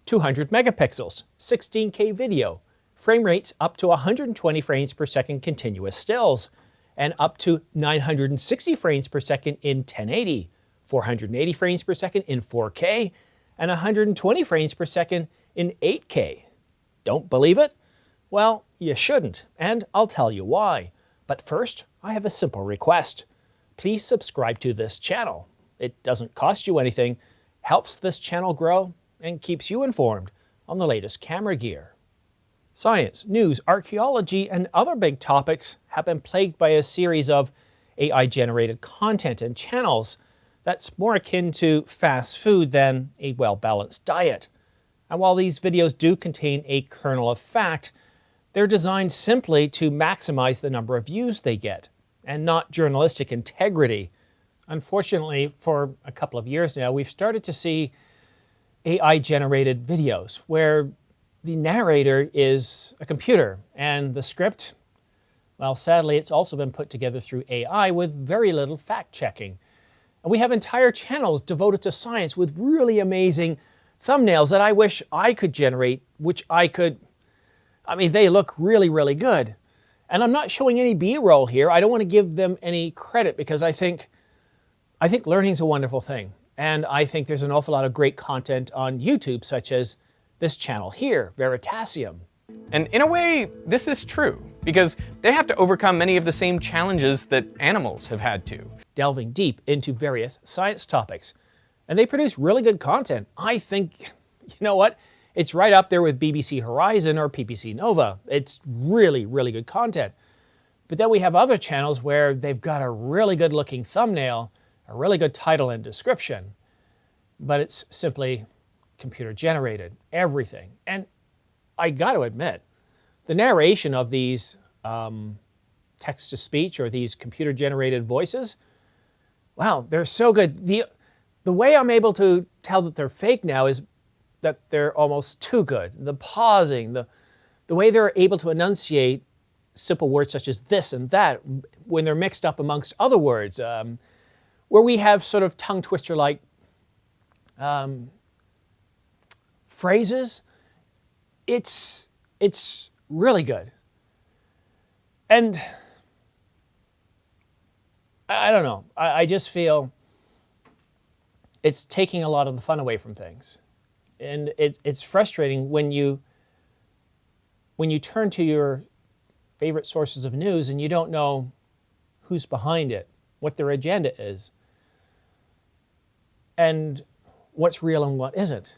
200 megapixels, 16K video, frame rates up to 120 frames per second continuous stills, and up to 960 frames per second in 1080, 480 frames per second in 4K, and 120 frames per second in 8K. Don't believe it? Well, you shouldn't, and I'll tell you why. But first, I have a simple request. Please subscribe to this channel. It doesn't cost you anything, helps this channel grow, and keeps you informed on the latest camera gear. Science, news, archaeology, and other big topics have been plagued by a series of AI-generated content and channels that's more akin to fast food than a well-balanced diet. And while these videos do contain a kernel of fact, they're designed simply to maximize the number of views they get, and not journalistic integrity. Unfortunately, for a couple of years now, we've started to see AI-generated videos where the narrator is a computer, and the script, well, sadly, it's also been put together through AI with very little fact-checking. And we have entire channels devoted to science with really amazing thumbnails that I wish I could generate, they look really, really good. And I'm not showing any B-roll here. I don't want to give them any credit because I think learning is a wonderful thing. And I think there's an awful lot of great content on YouTube, such as this channel here, Veritasium. And in a way, this is true, because they have to overcome many of the same challenges that animals have had to. Delving deep into various science topics. And they produce really good content. I think, you know what? It's right up there with BBC Horizon or PPC Nova. It's really, really good content. But then we have other channels where they've got a really good looking thumbnail, a really good title and description, but it's simply computer generated, everything. And I got to admit, the narration of these text-to-speech or these computer-generated voices, wow, they're so good. The way I'm able to tell that they're fake now is that they're almost too good. The pausing, the way they're able to enunciate simple words such as this and that when they're mixed up amongst other words, where we have sort of tongue twister-like phrases, it's really good. And I don't know, I just feel it's taking a lot of the fun away from things. And it's frustrating when you turn to your favorite sources of news and you don't know who's behind it, what their agenda is, and what's real and what isn't.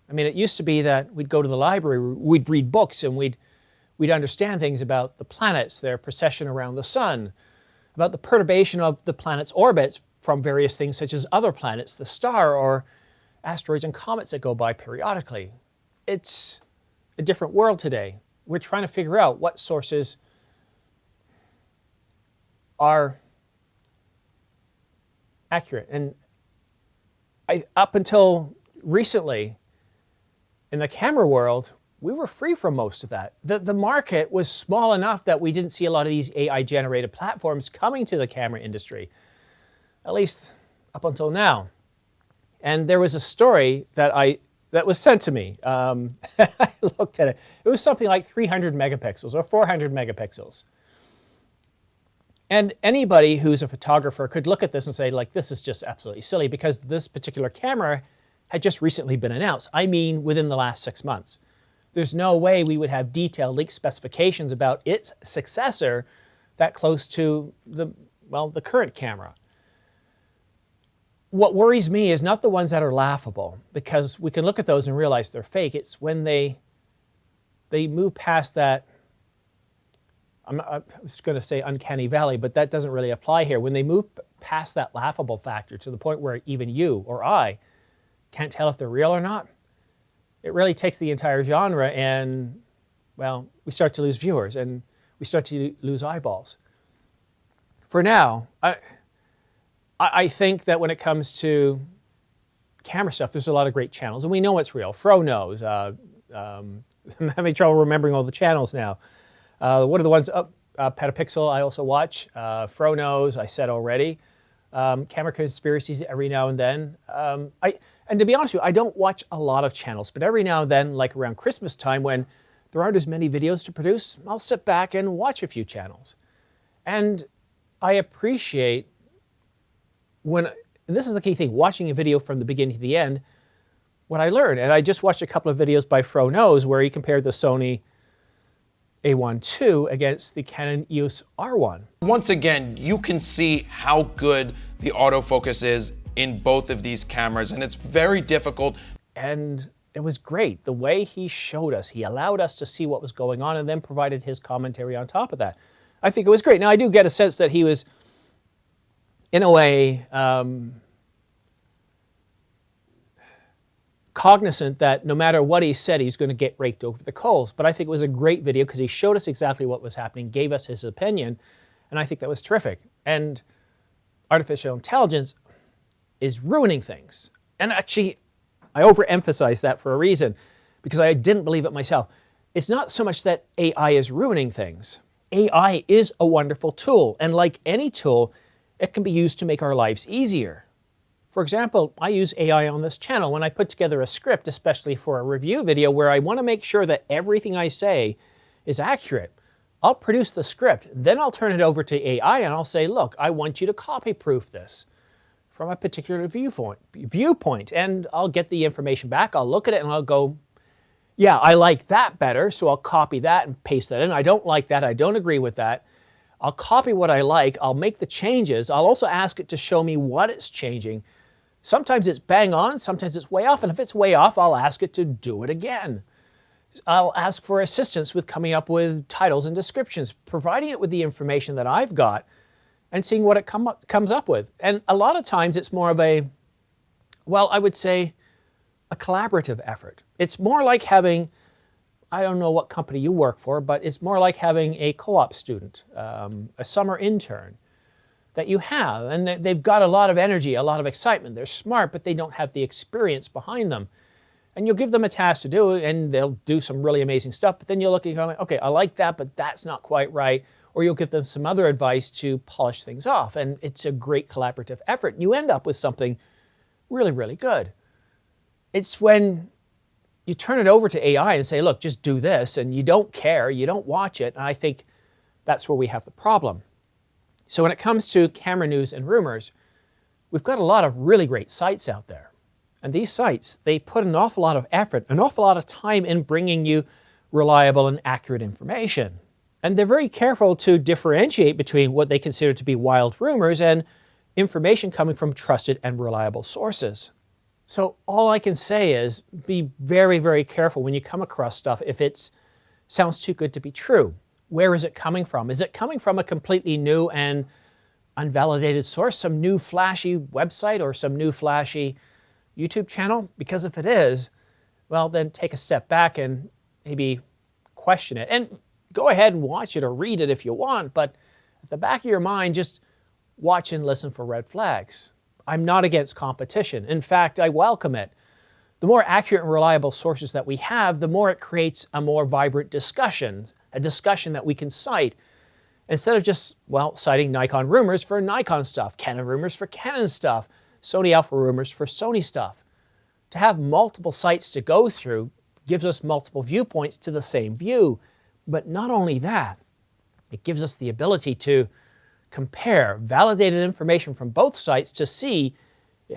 I mean, it used to be that we'd go to the library, we'd read books, and we'd understand things about the planets, their precession around the sun, about the perturbation of the planet's orbits from various things such as other planets, the star, or asteroids and comets that go by periodically. It's a different world today. We're trying to figure out what sources are accurate. And up until recently, in the camera world, we were free from most of that. The market was small enough that we didn't see a lot of these AI-generated platforms coming to the camera industry, at least up until now. And there was a story that was sent to me. I looked at it. It was something like 300 megapixels or 400 megapixels. And anybody who's a photographer could look at this and say, like, this is just absolutely silly because this particular camera had just recently been announced. I mean, within the last 6 months. There's no way we would have detailed leaked specifications about its successor that close to the current camera. What worries me is not the ones that are laughable, because we can look at those and realize they're fake. It's when they move past that, I was going to say uncanny valley, but that doesn't really apply here. When they move past that laughable factor to the point where even you or I can't tell if they're real or not, it really takes the entire genre and, well, we start to lose viewers and we start to lose eyeballs. For now, I think that when it comes to camera stuff, there's a lot of great channels, and we know it's real. Fro knows. I'm having trouble remembering all the channels now. What are the ones up? Petapixel I also watch. Fro knows, I said already. Camera conspiracies every now and then. And to be honest with you, I don't watch a lot of channels, but every now and then, like around Christmas time when there aren't as many videos to produce, I'll sit back and watch a few channels. And I appreciate and this is the key thing, watching a video from the beginning to the end, what I learned. And I just watched a couple of videos by Fro Knows where he compared the Sony A1 II against the Canon EOS R1. Once again, you can see how good the autofocus is in both of these cameras, and it's very difficult. And it was great. The way he showed us, he allowed us to see what was going on and then provided his commentary on top of that. I think it was great. Now, I do get a sense that he was, in a way, cognizant that no matter what he said, he's going to get raked over the coals. But I think it was a great video because he showed us exactly what was happening, gave us his opinion, and I think that was terrific. And artificial intelligence is ruining things. And actually, I overemphasize that for a reason, because I didn't believe it myself. It's not so much that AI is ruining things. AI is a wonderful tool, and like any tool, it can be used to make our lives easier. For example, I use AI on this channel when I put together a script, especially for a review video where I want to make sure that everything I say is accurate. I'll produce the script, then I'll turn it over to AI and I'll say, look, I want you to copy-proof this from a particular viewpoint, and I'll get the information back, I'll look at it and I'll go, yeah, I like that better, so I'll copy that and paste that in. I don't like that, I don't agree with that. I'll copy what I like, I'll make the changes, I'll also ask it to show me what it's changing. Sometimes it's bang on, sometimes it's way off, and if it's way off, I'll ask it to do it again. I'll ask for assistance with coming up with titles and descriptions, providing it with the information that I've got, and seeing what it comes up with. And a lot of times it's more of a, well, I would say a collaborative effort. It's more like having, I don't know what company you work for, but it's more like having a co-op student, a summer intern that you have, and they've got a lot of energy, a lot of excitement. They're smart, but they don't have the experience behind them. And you'll give them a task to do, and they'll do some really amazing stuff, but then you'll look at it and go, okay, I like that, but that's not quite right. Or you'll give them some other advice to polish things off, and it's a great collaborative effort. You end up with something really, really good. It's when you turn it over to AI and say, look, just do this, and you don't care, you don't watch it, and I think that's where we have the problem. So when it comes to camera news and rumors, we've got a lot of really great sites out there. And these sites, they put an awful lot of effort, an awful lot of time in bringing you reliable and accurate information. And they're very careful to differentiate between what they consider to be wild rumors and information coming from trusted and reliable sources. So all I can say is be very, very careful when you come across stuff if it sounds too good to be true. Where is it coming from? Is it coming from a completely new and unvalidated source, some new flashy website or some new flashy YouTube channel? Because if it is, well, then take a step back and maybe question it. And go ahead and watch it or read it if you want, but at the back of your mind, just watch and listen for red flags. I'm not against competition. In fact, I welcome it. The more accurate and reliable sources that we have, the more it creates a more vibrant discussion, a discussion that we can cite, instead of just, well, citing Nikon rumors for Nikon stuff, Canon rumors for Canon stuff, Sony Alpha rumors for Sony stuff. To have multiple sites to go through gives us multiple viewpoints to the same view. But not only that, it gives us the ability to compare validated information from both sites to see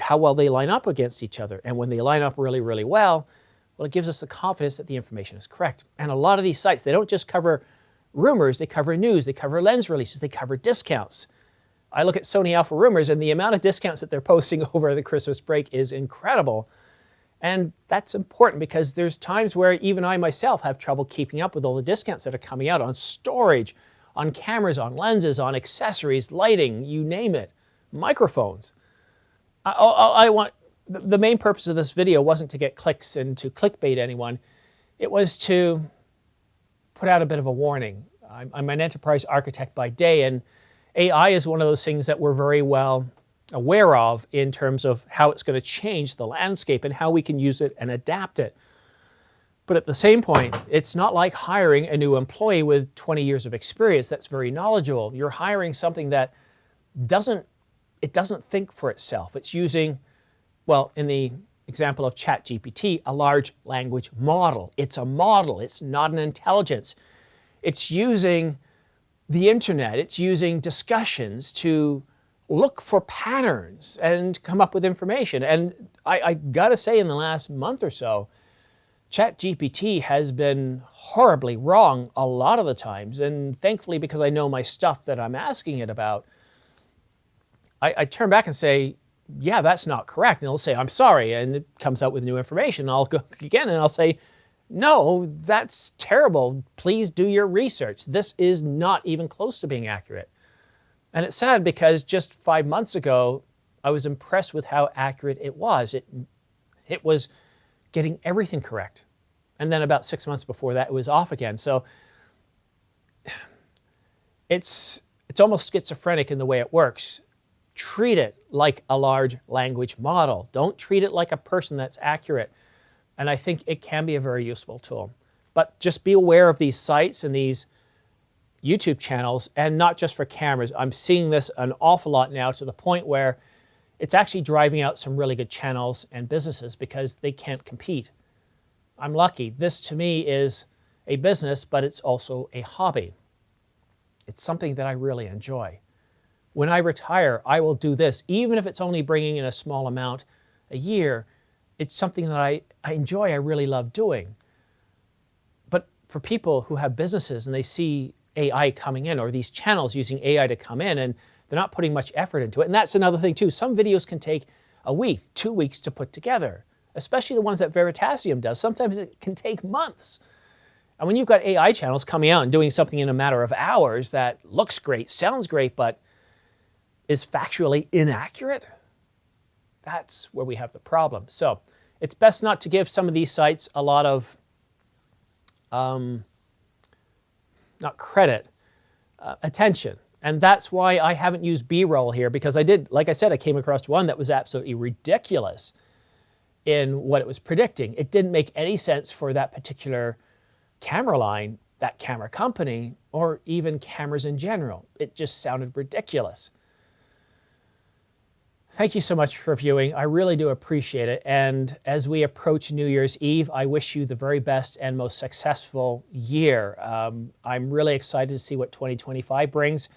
how well they line up against each other. And when they line up really, really well, it gives us the confidence that the information is correct. And a lot of these sites, they don't just cover rumors, they cover news, they cover lens releases, they cover discounts. I look at Sony Alpha rumors, and the amount of discounts that they're posting over the Christmas break is incredible. And that's important because there's times where even I myself have trouble keeping up with all the discounts that are coming out on storage, on cameras, on lenses, on accessories, lighting, you name it, microphones. The main purpose of this video wasn't to get clicks and to clickbait anyone. It was to put out a bit of a warning. I'm an enterprise architect by day, and AI is one of those things that we're very well aware of in terms of how it's going to change the landscape and how we can use it and adapt it. But at the same point, it's not like hiring a new employee with 20 years of experience that's very knowledgeable. You're hiring something that doesn't think for itself. It's using, well, in the example of ChatGPT, a large language model. It's a model. It's not an intelligence. It's using the internet. It's using discussions to look for patterns and come up with information. And I gotta say, in the last month or so, ChatGPT has been horribly wrong a lot of the times. And thankfully, because I know my stuff that I'm asking it about, I turn back and say, yeah, that's not correct. And it'll say, I'm sorry. And it comes out with new information. I'll go again and I'll say, no, that's terrible. Please do your research. This is not even close to being accurate. And it's sad because just 5 months ago, I was impressed with how accurate it was. It was getting everything correct. And then about 6 months before that, it was off again. So it's almost schizophrenic in the way it works. Treat it like a large language model. Don't treat it like a person that's accurate. And I think it can be a very useful tool. But just be aware of these sites and these YouTube channels, and not just for cameras. I'm seeing this an awful lot now, to the point where it's actually driving out some really good channels and businesses because they can't compete. I'm lucky. This to me is a business, but it's also a hobby. It's something that I really enjoy. When I retire, I will do this, even if it's only bringing in a small amount a year. It's something that I enjoy, I really love doing. But for people who have businesses and they see AI coming in, or these channels using AI to come in, and they're not putting much effort into it. And that's another thing too. Some videos can take a week, 2 weeks to put together, especially the ones that Veritasium does. Sometimes it can take months. And when you've got AI channels coming out and doing something in a matter of hours that looks great, sounds great, but is factually inaccurate, that's where we have the problem. So it's best not to give some of these sites a lot of, not credit, attention. And that's why I haven't used B-roll here, because I did, like I said, I came across one that was absolutely ridiculous in what it was predicting. It didn't make any sense for that particular camera line, that camera company, or even cameras in general. It just sounded ridiculous. Thank you so much for viewing. I really do appreciate it. And as we approach New Year's Eve, I wish you the very best and most successful year. I'm really excited to see what 2025 brings.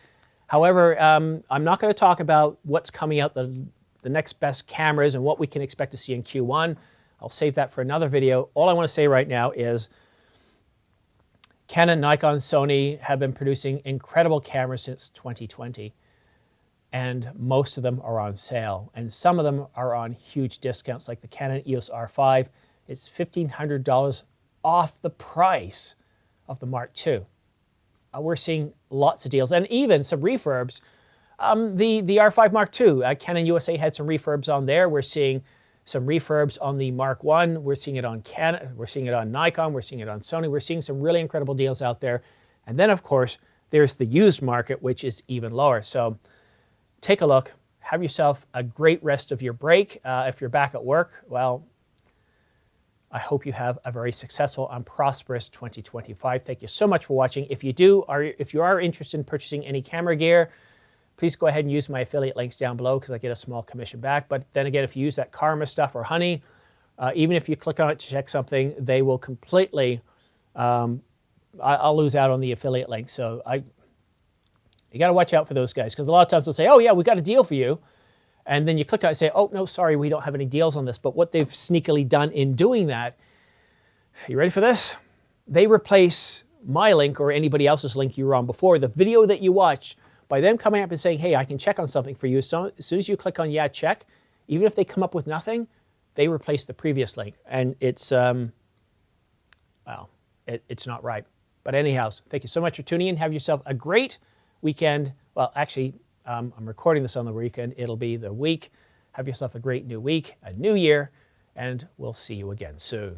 However, I'm not going to talk about what's coming out, the next best cameras and what we can expect to see in Q1. I'll save that for another video. All I want to say right now is Canon, Nikon, Sony have been producing incredible cameras since 2020. And most of them are on sale. And some of them are on huge discounts, like the Canon EOS R5. It's $1,500 off the price of the Mark II. We're seeing lots of deals, and even some refurbs. The R5 Mark II, Canon USA had some refurbs on there. We're seeing some refurbs on the Mark I. We're seeing it on Canon. We're seeing it on Nikon. We're seeing it on Sony. We're seeing some really incredible deals out there. And then, of course, there's the used market, which is even lower. So take a look. Have yourself a great rest of your break. If you're back at work, well, I hope you have a very successful and prosperous 2025. Thank you so much for watching. If you are interested in purchasing any camera gear, please go ahead and use my affiliate links down below, because I get a small commission back. But then again, if you use that Karma stuff or Honey, even if you click on it to check something, they will completely, I'll lose out on the affiliate link. So you got to watch out for those guys, because a lot of times they'll say, oh yeah, we got a deal for you. And then you click on it and say, oh no, sorry, we don't have any deals on this. But what they've sneakily done in doing that, you ready for this? They replace my link or anybody else's link you were on before, the video that you watched, by them coming up and saying, hey, I can check on something for you. So as soon as you click on yeah, check, even if they come up with nothing, they replace the previous link. And it's, well, it's not right. But anyhow, thank you so much for tuning in. Have yourself a great weekend. Well, actually, I'm recording this on the weekend. It'll be the week. Have yourself a great new week, a new year, and we'll see you again soon.